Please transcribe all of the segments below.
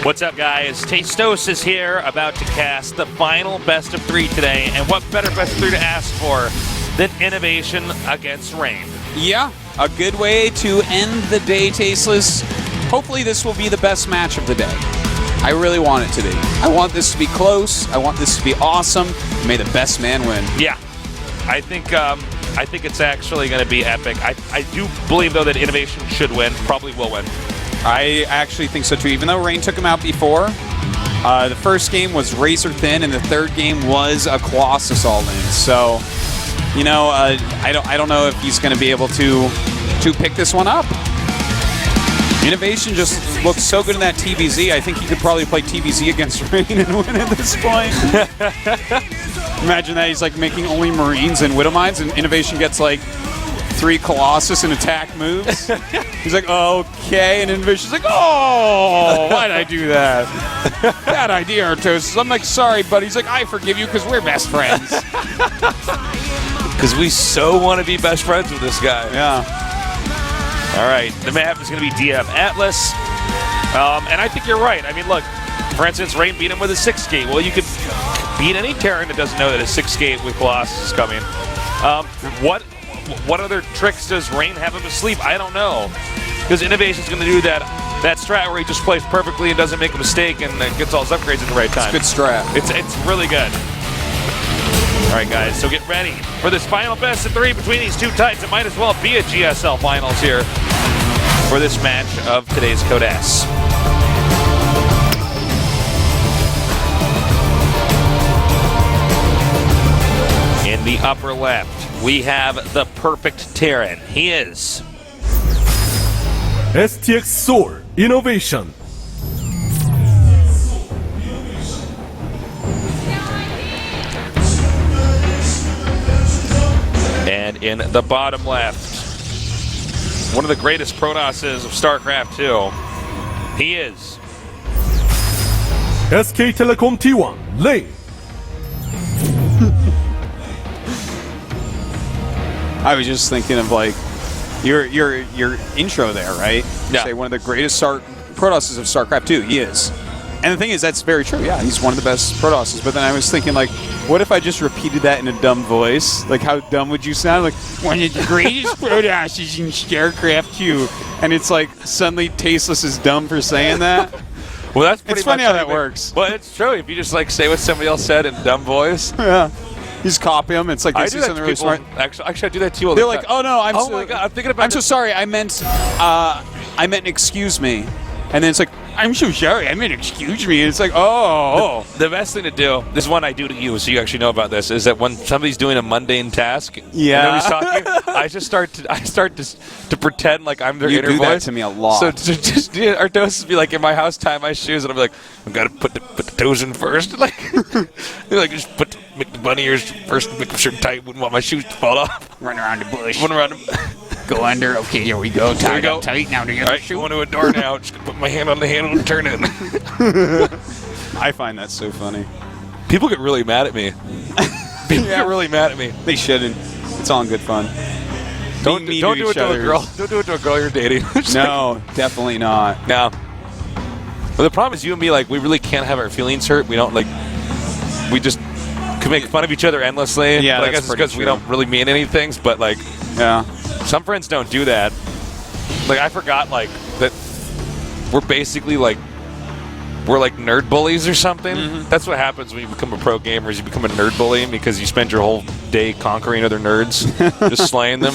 What's up, guys? Tastos is here, about to cast the final best of 3 today, and what better best of 3 to ask for than Innovation against Rain? Yeah, a good way to end the day, Tasteless. Hopefully this will be the best match of the day. I really want it to be. I want this to be close. I want this to be awesome. May the best man win. Yeah, I think it's actually going to be epic. I do believe, though, that Innovation should win, probably will win. I actually think so, too. Even though Rain took him out before, the first game was razor thin, and the third game was a Colossus all in. So, you know, I don't know if he's going to be able to pick this one up. Innovation just looks so good in that TVZ. I think he could probably play TVZ against Rain and win at this point. Imagine that he's like making only Marines and Widow Mines, and Innovation gets like 3 Colossus and attack moves. He's like, okay, and Innovation's like, oh, why'd I do that? Bad idea, Artosis. I'm like, sorry, buddy. He's like, I forgive you because we're best friends. Because we so want to be best friends with this guy. Yeah. All right, the map is going to be DF Atlas. And I think you're right. I mean, look, for instance, Rain beat him with a 6-gate. Well, you could beat any Terran that doesn't know that a 6-gate with Colossus is coming. What other tricks does Rain have him asleep? I don't know. Because Innovation's going to do that strat where he just plays perfectly and doesn't make a mistake and gets all his upgrades at the right time. It's a good strat. It's really good. All right, guys, so get ready for this final best of 3 between these two types. It might as well be a GSL Finals here for this match of today's Code S. In the upper left, we have the perfect Terran. He is STX Soul Innovation. And in the bottom left, one of the greatest Pronosses of Starcraft 2, he is SK Telecom T1 Lane. I was just thinking of like your intro there, right? Yeah. Say one of the greatest Pronosses of Starcraft 2. He is. And the thing is, that's very true. Yeah, he's one of the best Pronosses. But then I was thinking, like, what if I just repeated that in a dumb voice? Like, how dumb would you sound? Like, one of the greatest Pronosses in StarCraft 2. And it's like, suddenly Tasteless is dumb for saying that. Well, that's pretty It's funny much how that works. Well, it's true. If you just like say what somebody else said in dumb voice. Yeah. You just copy them. It's like they I say do that something to really people. smart. Actually, I do that to you all the They're time. like, oh no, oh my God, I'm thinking about I'm so sorry. I meant excuse me. And then it's like, I'm so sorry. I meant excuse me. And it's like, oh. The best thing to do, this is one I do to you, so you actually know about this, is that when somebody's doing a mundane task, Yeah. and nobody's talking, I start to pretend like I'm their You inner do voice. that to me a lot. So Artosis be like in my house, tie my shoes, and I'll be like, I've got to put the toes in first, like just make the bunny ears first, make them sure tight, wouldn't want my shoes to fall off. Run around the bush. Run around. Go under. Okay, here we go. There we go. Tight. Now to All right, going to a door now. Just gonna put my hand on the handle and turn it. I find that so funny. People get really mad at me. People get really mad at me. They shouldn't. It's all in good fun. Don't do it to a girl. Don't do it to a girl you're dating. No, definitely not. No. But the problem is you and me, like, we really can't have our feelings hurt. We don't, like, we just can make fun of each other endlessly. Yeah, but I that's guess it's because we don't really mean anything. But, like, yeah. Some friends don't do that. Like, I forgot, like, that we're basically, like, we're like nerd bullies or something. Mm-hmm. That's what happens when you become a pro gamer, is you become a nerd bully because you spend your whole day conquering other nerds, just slaying them.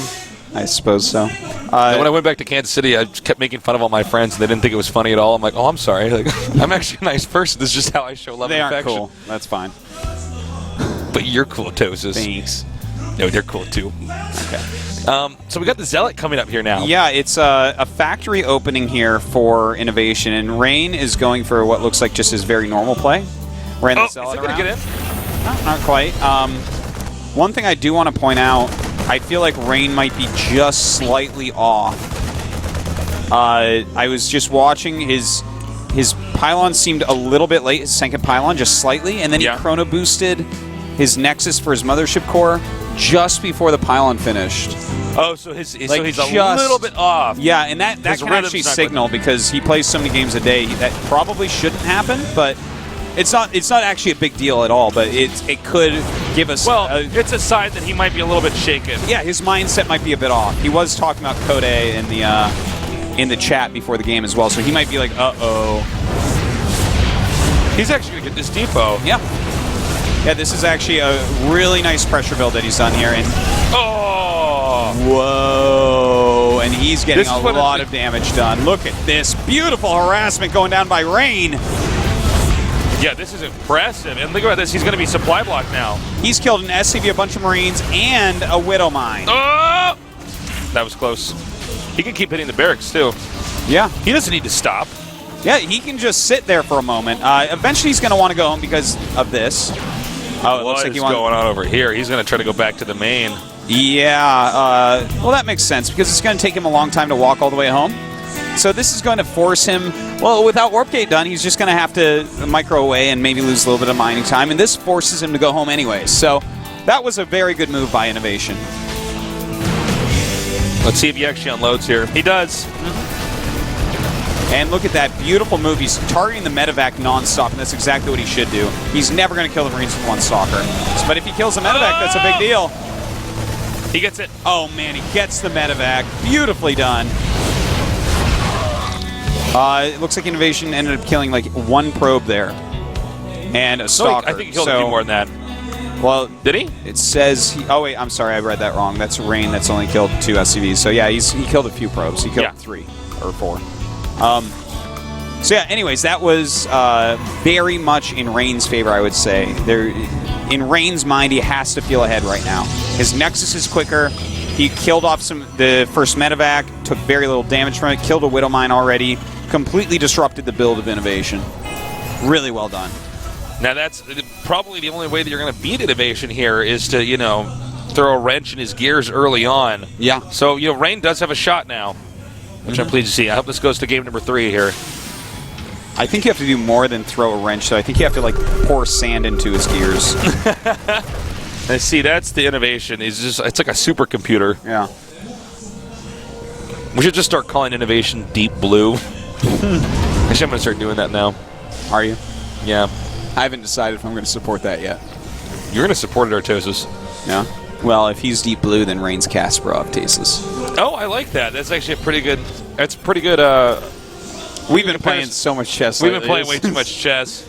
I suppose so. And when I went back to Kansas City, I just kept making fun of all my friends, and they didn't think it was funny at all. I'm like, oh, I'm sorry. Like, I'm actually a nice person. This is just how I show love and affection. They aren't cool. That's fine. But you're cool, Tosis. Thanks. No, they're cool, too. Okay. So we got the Zealot coming up here now. Yeah, it's a factory opening here for Innovation, and Rain is going for what looks like just his very normal play. Ran the Zealot is it going to get in? No, not quite. One thing I do want to point out, I feel like Rain might be just slightly off. I was just watching his pylon seemed a little bit late, his second pylon, just slightly, and then he chrono boosted his Nexus for his Mothership Core just before the pylon finished. Oh, so he's a just- little bit off. Yeah, and that His can rhythm's actually not signal because he plays so many games a day that probably shouldn't happen, but it's not actually a big deal at all, but it could give us it's a sign that he might be a little bit shaken. yeah, his mindset might be a bit off. He was talking about Code A in the chat before the game as well, so he might be like, uh-oh. He's actually going to get this depot. Yeah. Yeah, this is actually a really nice pressure build that he's done here. And Oh! whoa! And he's getting This is a what lot of damage done. Look at this beautiful harassment going down by Rain. Yeah, this is impressive. And look at this. He's going to be supply blocked now. He's killed an SCV, a bunch of Marines, and a Widow Mine. Oh! That was close. He can keep hitting the barracks, too. Yeah. He doesn't need to stop. Yeah, he can just sit there for a moment. Eventually, he's going to want to go home because of this. Oh, it looks like What is going on over here? He's going to try to go back to the main. Yeah, well, that makes sense because it's going to take him a long time to walk all the way home. So this is going to force him, well, without Warp Gate done, he's just going to have to micro away and maybe lose a little bit of mining time, and this forces him to go home anyways. So that was a very good move by Innovation. Let's see if he actually unloads here. He does. And look at that beautiful move. He's targeting the medevac nonstop, and that's exactly what he should do. He's never going to kill the Marines with one stalker. But if he kills the medevac, that's a big deal. He gets it. Oh, man, he gets the medevac. Beautifully done. It looks like Innovation ended up killing like one probe there. And a stalker. I think he killed a few more than that. Well, did he? It says... oh, wait, I'm sorry. I read that wrong. That's Rain that's only killed 2 SCVs. So, yeah, he killed a few probes. He killed 3 or 4. So yeah, anyways, that was very much in Rain's favor, I would say. In Rain's mind, he has to feel ahead right now. His Nexus is quicker. He killed off the first medevac, took very little damage from it, killed a Widow Mine already, completely disrupted the build of Innovation. Really well done. Now that's probably the only way that you're going to beat Innovation here is to, throw a wrench in his gears early on. Yeah. So, Rain does have a shot now, which I'm pleased to see. I hope this goes to game number 3 here. I think you have to do more than throw a wrench, so I think you have to, pour sand into his gears. And see, that's the Innovation. It's like a supercomputer. Yeah. We should just start calling Innovation Deep Blue. Actually, I'm going to start doing that now. Are you? Yeah. I haven't decided if I'm going to support that yet. You're going to support it, Artosis. Yeah? Well, if he's Deep Blue, then Rain's Kasparov Tasteless. Oh, I like that. That's actually a pretty good... That's pretty good... We've been playing so much chess We've lately. been playing way too much chess.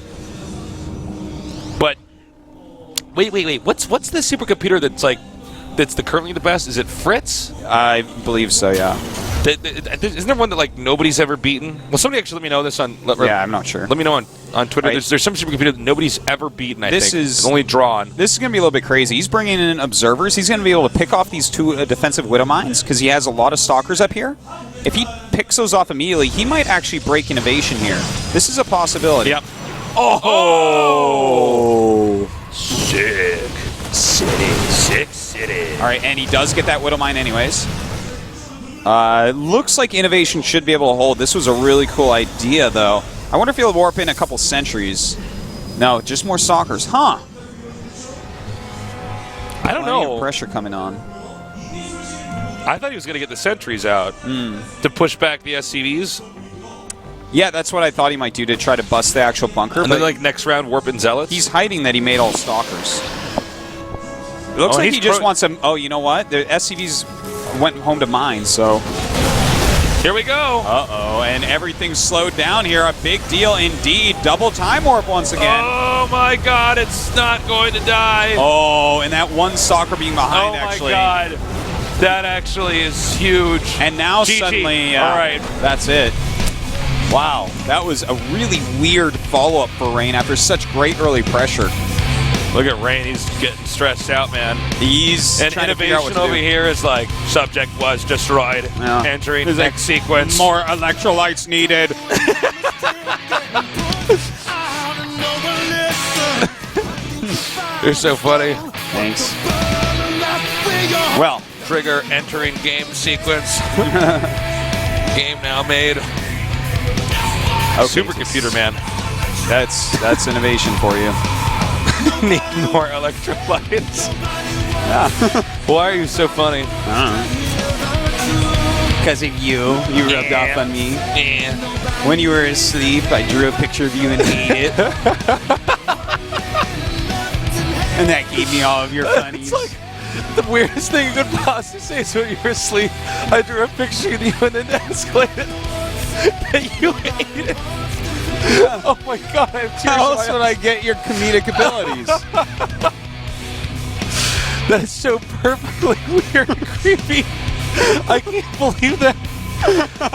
But... Wait. What's the supercomputer that's currently the best? Is it Fritz? I believe so, yeah. Isn't there one that nobody's ever beaten? Well, somebody actually let me know this on. Yeah, I'm not sure. Let me know on Twitter. Right. There's some supercomputer that nobody's ever beaten. I think Is it's only drawn. This is going to be a little bit crazy. He's bringing in observers. He's going to be able to pick off these 2 defensive Widow Mines because he has a lot of stalkers up here. If he picks those off immediately, he might actually break Innovation here. This is a possibility. Yep. Oh! Sick city. All right, and he does get that Widow Mine anyways. Looks like Innovation should be able to hold. This was a really cool idea, though. I wonder if he'll warp in a couple sentries. No, just more stalkers. Huh. I don't know. Pressure coming on. I thought he was going to get the sentries out to push back the SCVs. Yeah, that's what I thought he might do to try to bust the actual bunker. And but then, next round, warp in Zealots. he's hiding that he made all stalkers. It looks like he just wants some... Oh, you know what? The SCVs went home to mine, so... Here we go. Uh-oh, and everything's slowed down here. A big deal indeed. Double time warp once again. Oh, my God. It's not going to die. Oh, and that one stalker being behind, actually. Oh, my God. That actually is huge. And now GG. suddenly... All right. That's it. Wow, that was a really weird follow-up for Rain after such great early pressure. Look at Rain. He's getting stressed out, man. He's and trying to figure out what Innovation to over do. here is like, subject was destroyed. Yeah. Entering next sequence. More electrolytes needed. You're so funny. Thanks. Well, Trigger entering game sequence. Game now made. Okay, Supercomputer, man. That's Innovation for you. Need more electrolytes. Yeah. Why are you so funny? Because of you. You rubbed off on me. Yeah. When you were asleep, I drew a picture of you and ate it. And that gave me all of your funnies. It's like the weirdest thing you could possibly say is when you were asleep. I drew a picture of you and then escalated that you ate it. Oh my god, I have tears. How else would I get your comedic abilities? That is so perfectly weird and creepy. I can't believe that.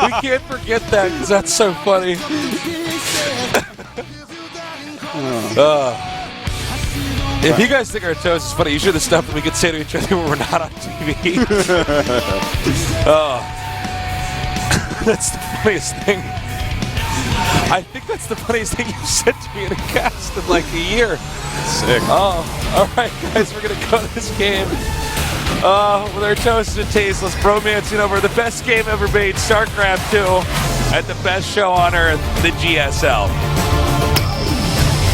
We can't forget that because that's so funny. If you guys think our toast is funny, you should have stuff that we could say to each other when we're not on TV. That's the funniest thing. I think that's the funniest thing you've said to me in a cast in like a year. Sick. Oh, all right, guys, we're going to go to this game with our toasted, tasteless, bromancing over the best game ever made, Starcraft 2, at the best show on earth, the GSL.